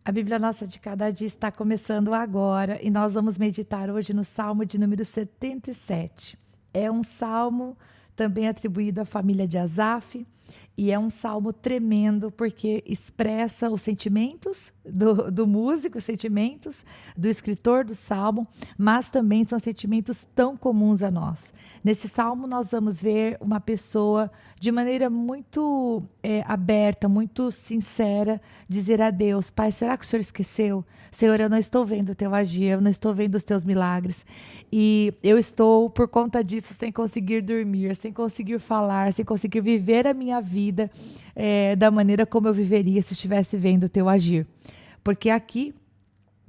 A Bíblia Nossa de Cada Dia está começando agora e nós vamos meditar hoje no Salmo de número 77. É um salmo também atribuído à família de Asaf e é um salmo tremendo porque expressa os sentimentos do músico, os sentimentos do escritor do salmo, mas também são sentimentos tão comuns a nós. Nesse salmo nós vamos ver uma pessoa de maneira muito aberta, muito sincera, dizer a Deus: Pai, será que o Senhor esqueceu? Senhor, eu não estou vendo o teu agir, eu não estou vendo os teus milagres. E eu estou, por conta disso, sem conseguir dormir, sem conseguir falar, sem conseguir viver a minha vida da maneira como eu viveria se estivesse vendo o teu agir. Porque aqui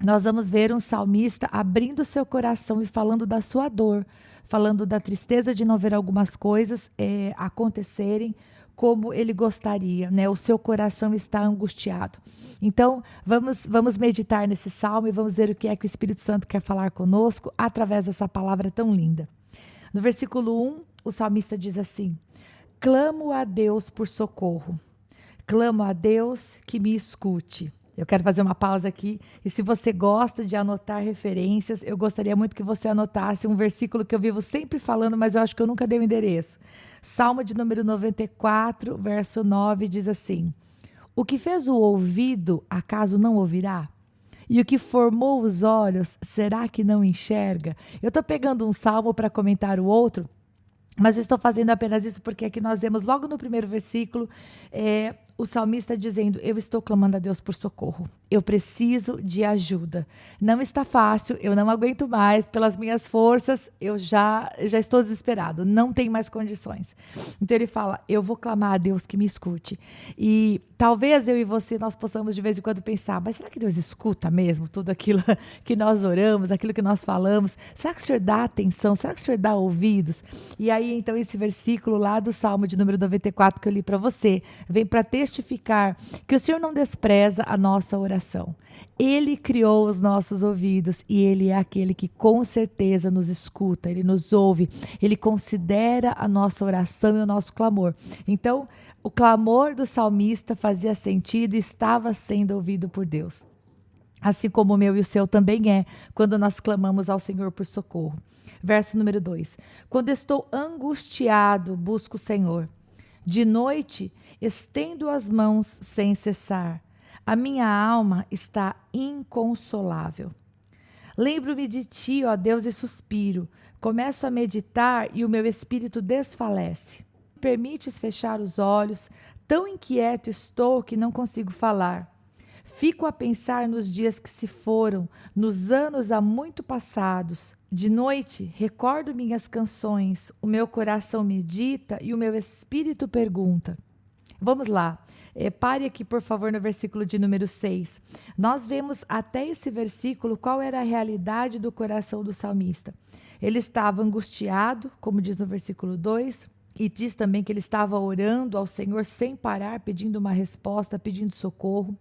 nós vamos ver um salmista abrindo o seu coração e falando da sua dor, falando da tristeza de não ver algumas coisas acontecerem como ele gostaria, né? O seu coração está angustiado. Então, vamos meditar nesse salmo e vamos ver o que é que o Espírito Santo quer falar conosco através dessa palavra tão linda. No versículo 1, o salmista diz assim: clamo a Deus por socorro. Clamo a Deus que me escute. Eu quero fazer uma pausa aqui. E se você gosta de anotar referências, eu gostaria muito que você anotasse um versículo que eu vivo sempre falando, mas eu acho que eu nunca dei o endereço. Salmo de número 94, verso 9, diz assim: o que fez o ouvido, acaso não ouvirá? E o que formou os olhos, será que não enxerga? Eu estou pegando um salmo para comentar o outro, mas eu estou fazendo apenas isso porque aqui nós vemos logo no primeiro versículo o salmista dizendo: eu estou clamando a Deus por socorro. Eu preciso de ajuda. Não está fácil, eu não aguento mais, pelas minhas forças, eu já estou desesperado, não tem mais condições. Então ele fala: eu vou clamar a Deus que me escute. E talvez eu e você, nós possamos de vez em quando pensar: mas será que Deus escuta mesmo tudo aquilo que nós oramos, aquilo que nós falamos? Será que o Senhor dá atenção? Será que o Senhor dá ouvidos? E aí, então, esse versículo lá do Salmo de número 94 que eu li para você, vem para testificar que o Senhor não despreza a nossa oração. Ele criou os nossos ouvidos e Ele é aquele que com certeza nos escuta, Ele nos ouve, Ele considera a nossa oração e o nosso clamor. Então, o clamor do salmista fazia sentido e estava sendo ouvido por Deus. Assim como o meu e o seu também é, quando nós clamamos ao Senhor por socorro. Verso número 2. Quando estou angustiado, busco o Senhor. De noite, estendo as mãos sem cessar. A minha alma está inconsolável. Lembro-me de ti, ó Deus, e suspiro. Começo a meditar e o meu espírito desfalece. Permites fechar os olhos, tão inquieto estou que não consigo falar. Fico a pensar nos dias que se foram, nos anos há muito passados. De noite, recordo minhas canções, o meu coração medita e o meu espírito pergunta. Vamos lá. Pare aqui, por favor, no versículo de número 6. Nós vemos até esse versículo qual era a realidade do coração do salmista. Ele estava angustiado, como diz no versículo 2, e diz também que ele estava orando ao Senhor sem parar, pedindo uma resposta, pedindo socorro.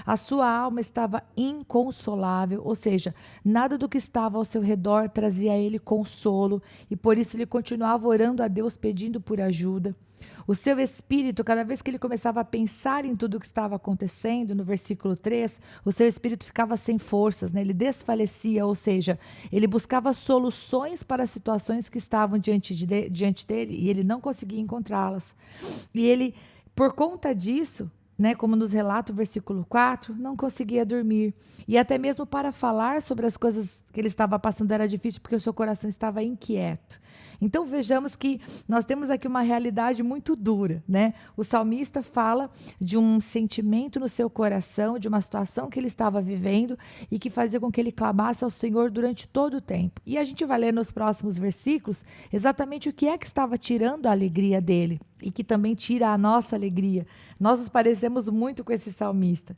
A sua alma estava inconsolável, ou seja, nada do que estava ao seu redor trazia a ele consolo, e por isso ele continuava orando a Deus pedindo por ajuda. O seu espírito, cada vez que ele começava a pensar em tudo o que estava acontecendo, no versículo 3, o seu espírito ficava sem forças, né? Ele desfalecia, ou seja, ele buscava soluções para as situações que estavam diante dele e ele não conseguia encontrá-las. E ele, por conta disso, né, como nos relata o versículo 4, não conseguia dormir. E até mesmo para falar sobre as coisas que ele estava passando era difícil, porque o seu coração estava inquieto. Então vejamos que nós temos aqui uma realidade muito dura, né? O salmista fala de um sentimento no seu coração, de uma situação que ele estava vivendo e que fazia com que ele clamasse ao Senhor durante todo o tempo. E a gente vai ler nos próximos versículos exatamente o que é que estava tirando a alegria dele e que também tira a nossa alegria. Nós nos parecemos muito com esse salmista.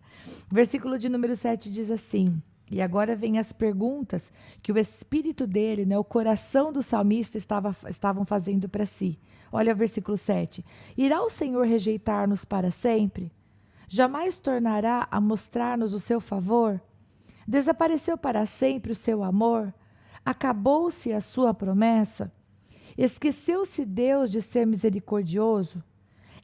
O versículo de número 7 diz assim: e agora vem as perguntas que o espírito dele, né, o coração do salmista estavam fazendo para si. Olha o versículo 7. Irá o Senhor rejeitar-nos para sempre? Jamais tornará a mostrar-nos o seu favor? Desapareceu para sempre o seu amor? Acabou-se a sua promessa? Esqueceu-se Deus de ser misericordioso?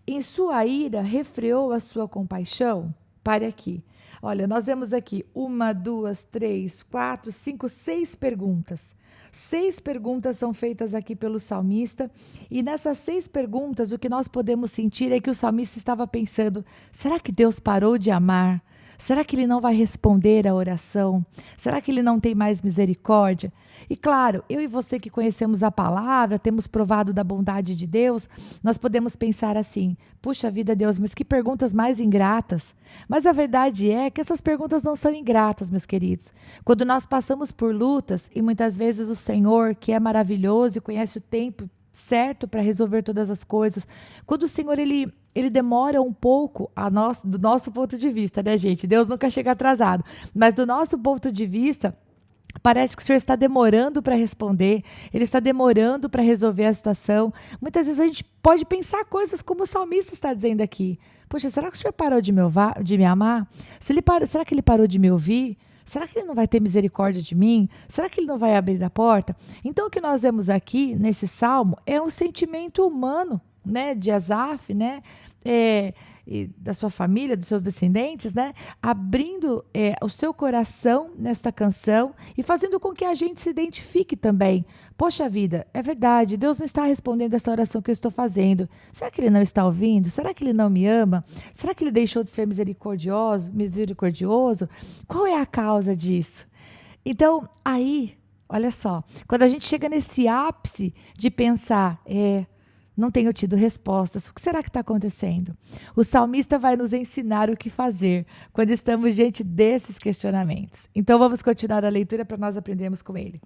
Em sua ira refreou a sua compaixão? Pare aqui. Olha, nós vemos aqui 1, 2, 3, 4, 5, 6 perguntas. 6 perguntas são feitas aqui pelo salmista, e nessas 6 perguntas, o que nós podemos sentir é que o salmista estava pensando: será que Deus parou de amar? Será que ele não vai responder à oração? Será que ele não tem mais misericórdia? E claro, eu e você que conhecemos a palavra, temos provado da bondade de Deus, nós podemos pensar assim: puxa vida, Deus, mas que perguntas mais ingratas. Mas a verdade é que essas perguntas não são ingratas, meus queridos. Quando nós passamos por lutas, e muitas vezes o Senhor, que é maravilhoso e conhece o tempo certo para resolver todas as coisas, quando o Senhor ele demora um pouco do nosso ponto de vista, né, gente? Deus nunca chega atrasado, mas do nosso ponto de vista, parece que o Senhor está demorando para responder, Ele está demorando para resolver a situação. Muitas vezes a gente pode pensar coisas como o salmista está dizendo aqui. Poxa, será que o Senhor parou de me amar? Será que Ele parou de me ouvir? Será que Ele não vai ter misericórdia de mim? Será que Ele não vai abrir a porta? Então, o que nós vemos aqui nesse salmo é um sentimento humano, né, de Asaf, né, e da sua família, dos seus descendentes, né, abrindo o seu coração nesta canção e fazendo com que a gente se identifique também. Poxa vida, é verdade, Deus não está respondendo essa oração que eu estou fazendo. Será que Ele não está ouvindo? Será que Ele não me ama? Será que Ele deixou de ser misericordioso? Qual é a causa disso? Então, aí, olha só, quando a gente chega nesse ápice de pensar, não tenho tido respostas, o que será que está acontecendo? O salmista vai nos ensinar o que fazer quando estamos diante desses questionamentos. Então vamos continuar a leitura para nós aprendermos com ele.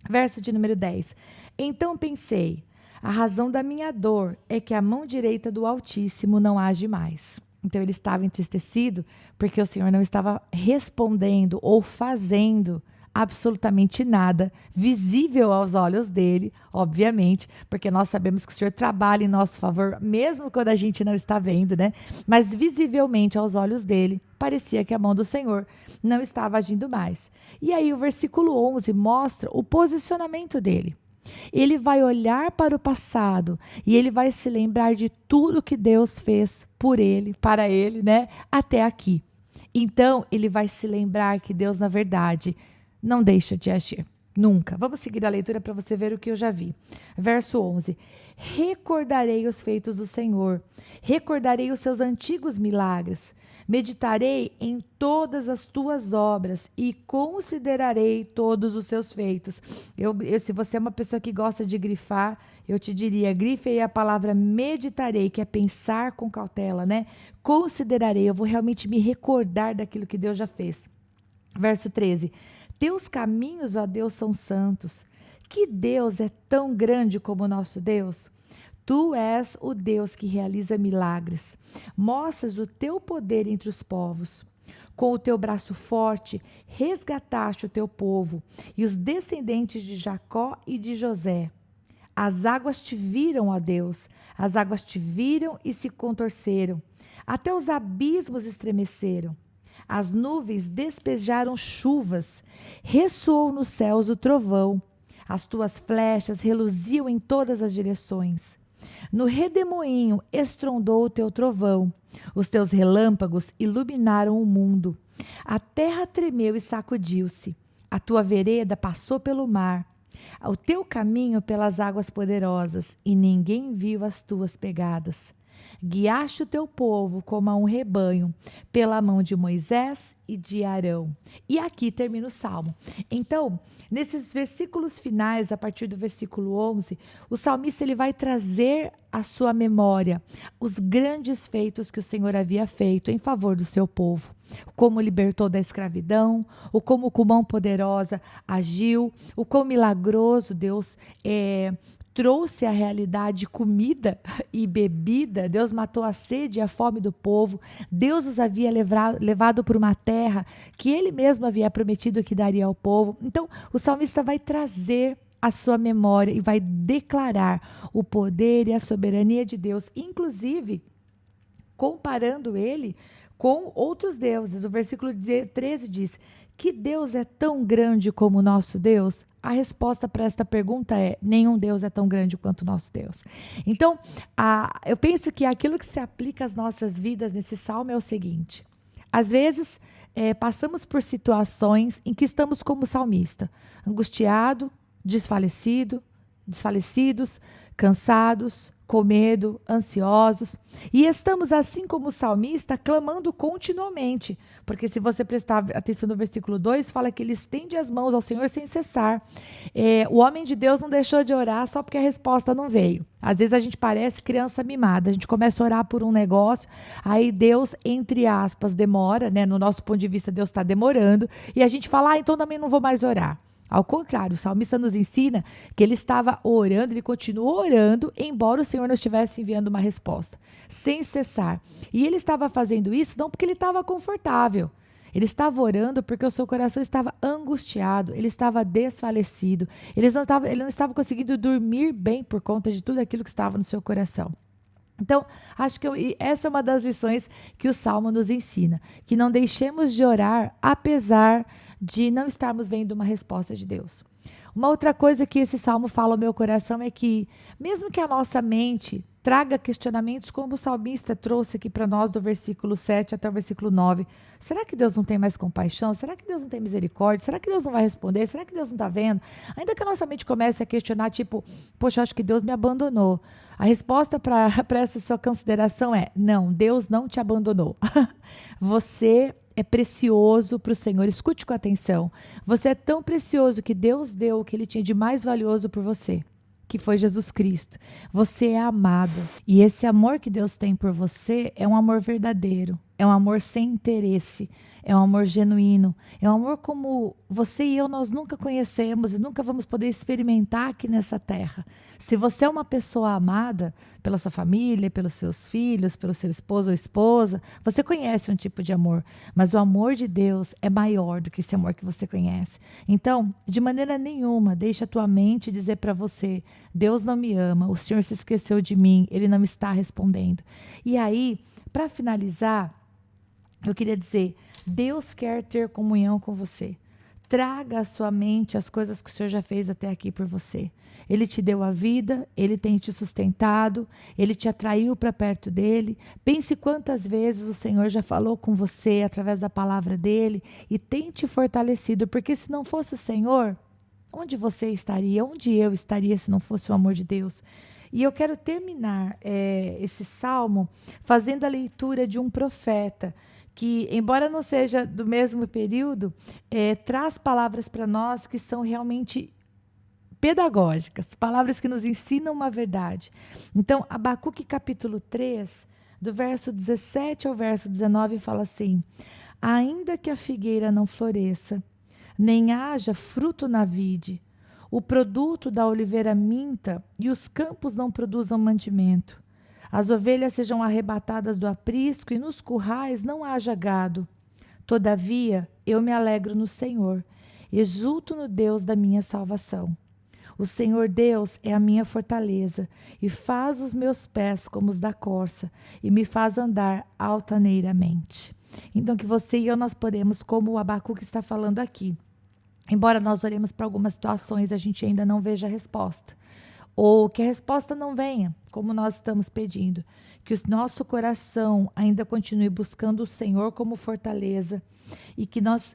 Verso de número 10. Então pensei, a razão da minha dor é que a mão direita do Altíssimo não age mais. Então ele estava entristecido porque o Senhor não estava respondendo ou fazendo absolutamente nada visível aos olhos dele, obviamente, porque nós sabemos que o Senhor trabalha em nosso favor, mesmo quando a gente não está vendo, né? Mas visivelmente aos olhos dele, parecia que a mão do Senhor não estava agindo mais. E aí o versículo 11 mostra o posicionamento dele. Ele vai olhar para o passado e ele vai se lembrar de tudo que Deus fez por ele, para ele, né? Até aqui. Então, ele vai se lembrar que Deus, na verdade, não deixa de agir, nunca. Vamos seguir a leitura para você ver o que eu já vi. Verso 11. Recordarei os feitos do Senhor, recordarei os seus antigos milagres, meditarei em todas as tuas obras e considerarei todos os seus feitos. Se você é uma pessoa que gosta de grifar, eu te diria, grife aí a palavra meditarei, que é pensar com cautela, né? Considerarei, eu vou realmente me recordar daquilo que Deus já fez. Verso 13. Teus caminhos, ó Deus, são santos. Que Deus é tão grande como o nosso Deus? Tu és o Deus que realiza milagres. Mostras o teu poder entre os povos. Com o teu braço forte, resgataste o teu povo e os descendentes de Jacó e de José. As águas te viram, ó Deus. As águas te viram e se contorceram. Até os abismos estremeceram. As nuvens despejaram chuvas, ressoou nos céus o trovão, as tuas flechas reluziam em todas as direções. No redemoinho estrondou o teu trovão, os teus relâmpagos iluminaram o mundo. A terra tremeu e sacudiu-se, a tua vereda passou pelo mar, o teu caminho pelas águas poderosas, e ninguém viu as tuas pegadas. Guiaste o teu povo como a um rebanho, pela mão de Moisés e de Arão. E aqui termina o Salmo. Então, nesses versículos finais, a partir do versículo 11, o salmista ele vai trazer à sua memória os grandes feitos que o Senhor havia feito em favor do seu povo. Como libertou da escravidão, o como com mão poderosa agiu, o quão milagroso Deus trouxe à realidade comida e bebida. Deus matou a sede e a fome do povo. Deus os havia levado para uma terra que Ele mesmo havia prometido que daria ao povo. Então, o salmista vai trazer a sua memória e vai declarar o poder e a soberania de Deus, inclusive comparando ele com outros deuses. O versículo 13 diz: que Deus é tão grande como o nosso Deus? A resposta para esta pergunta é: nenhum Deus é tão grande quanto o nosso Deus. Então, eu penso que aquilo que se aplica às nossas vidas nesse salmo é o seguinte: às vezes passamos por situações em que estamos como salmista, angustiado, desfalecidos, cansados, com medo, ansiosos, e estamos assim como o salmista clamando continuamente, porque se você prestar atenção no versículo 2, fala que ele estende as mãos ao Senhor sem cessar. O homem de Deus não deixou de orar só porque a resposta não veio. Às vezes a gente parece criança mimada, a gente começa a orar por um negócio, aí Deus, entre aspas, demora, né? No nosso ponto de vista, Deus está demorando, e a gente fala, então também não vou mais orar. Ao contrário, o salmista nos ensina que ele estava orando, ele continuou orando, embora o Senhor não estivesse enviando uma resposta, sem cessar. E ele estava fazendo isso não porque ele estava confortável. Ele estava orando porque o seu coração estava angustiado, ele estava desfalecido, ele não estava conseguindo dormir bem por conta de tudo aquilo que estava no seu coração. Então, acho que essa é uma das lições que o Salmo nos ensina, que não deixemos de orar apesar de não estarmos vendo uma resposta de Deus. Uma outra coisa que esse Salmo fala ao meu coração é que, mesmo que a nossa mente traga questionamentos como o salmista trouxe aqui para nós do versículo 7 até o versículo 9, será que Deus não tem mais compaixão? Será que Deus não tem misericórdia? Será que Deus não vai responder? Será que Deus não está vendo? Ainda que a nossa mente comece a questionar, tipo, poxa, eu acho que Deus me abandonou. A resposta para essa sua consideração é, não, Deus não te abandonou. Você é precioso para o Senhor. Escute com atenção. Você é tão precioso que Deus deu o que Ele tinha de mais valioso por você, que foi Jesus Cristo. Você é amado. E esse amor que Deus tem por você é um amor verdadeiro. É um amor sem interesse. É um amor genuíno. É um amor como você e eu nós nunca conhecemos e nunca vamos poder experimentar aqui nessa terra. Se você é uma pessoa amada pela sua família, pelos seus filhos, pelo seu esposo ou esposa, você conhece um tipo de amor. Mas o amor de Deus é maior do que esse amor que você conhece. Então, de maneira nenhuma, deixa a tua mente dizer para você, Deus não me ama, o Senhor se esqueceu de mim, Ele não me está respondendo. E aí, para finalizar, eu queria dizer, Deus quer ter comunhão com você. Traga à sua mente as coisas que o Senhor já fez até aqui por você. Ele te deu a vida, Ele tem te sustentado, Ele te atraiu para perto dEle. Pense quantas vezes o Senhor já falou com você através da palavra dEle e tem te fortalecido, porque se não fosse o Senhor, onde você estaria? Onde eu estaria se não fosse o amor de Deus? E eu quero terminar esse salmo fazendo a leitura de um profeta que, embora não seja do mesmo período, traz palavras para nós que são realmente pedagógicas, palavras que nos ensinam uma verdade. Então, Abacuque capítulo 3, do verso 17 ao verso 19, fala assim: ainda que a figueira não floresça, nem haja fruto na vide, o produto da oliveira minta e os campos não produzam mantimento, as ovelhas sejam arrebatadas do aprisco e nos currais não haja gado. Todavia, eu me alegro no Senhor, exulto no Deus da minha salvação. O Senhor Deus é a minha fortaleza e faz os meus pés como os da corça e me faz andar altaneiramente. Então, que você e eu nós podemos, como o Abacuque está falando aqui, embora nós olhemos para algumas situações, a gente ainda não veja a resposta. Ou que a resposta não venha, como nós estamos pedindo. Que o nosso coração ainda continue buscando o Senhor como fortaleza. E que nós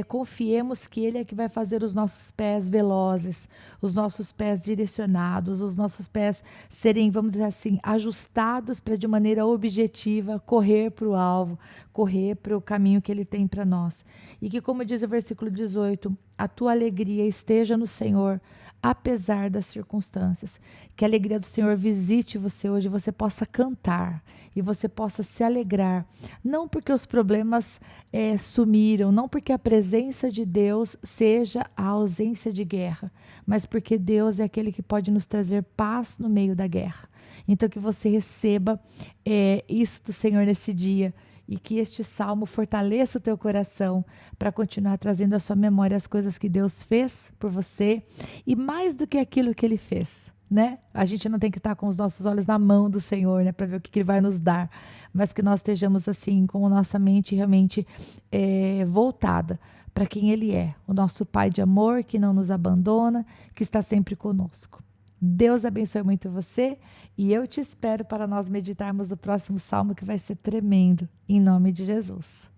confiemos que Ele é que vai fazer os nossos pés velozes, os nossos pés direcionados, os nossos pés serem, vamos dizer assim, ajustados para de maneira objetiva correr para o alvo, correr para o caminho que Ele tem para nós. E que, como diz o versículo 18, a tua alegria esteja no Senhor, apesar das circunstâncias. Que a alegria do Senhor visite você hoje, você possa cantar e você possa se alegrar, não porque os problemas sumiram, não porque a presença de Deus seja a ausência de guerra, mas porque Deus é aquele que pode nos trazer paz no meio da guerra. Então que você receba isso do Senhor nesse dia, e que este salmo fortaleça o teu coração para continuar trazendo à sua memória as coisas que Deus fez por você e mais do que aquilo que Ele fez, né? A gente não tem que estar com os nossos olhos na mão do Senhor, né, para ver o que Ele vai nos dar, mas que nós estejamos assim com a nossa mente realmente voltada para quem Ele é, o nosso Pai de amor que não nos abandona, que está sempre conosco. Deus abençoe muito você e eu te espero para nós meditarmos no próximo salmo que vai ser tremendo, em nome de Jesus.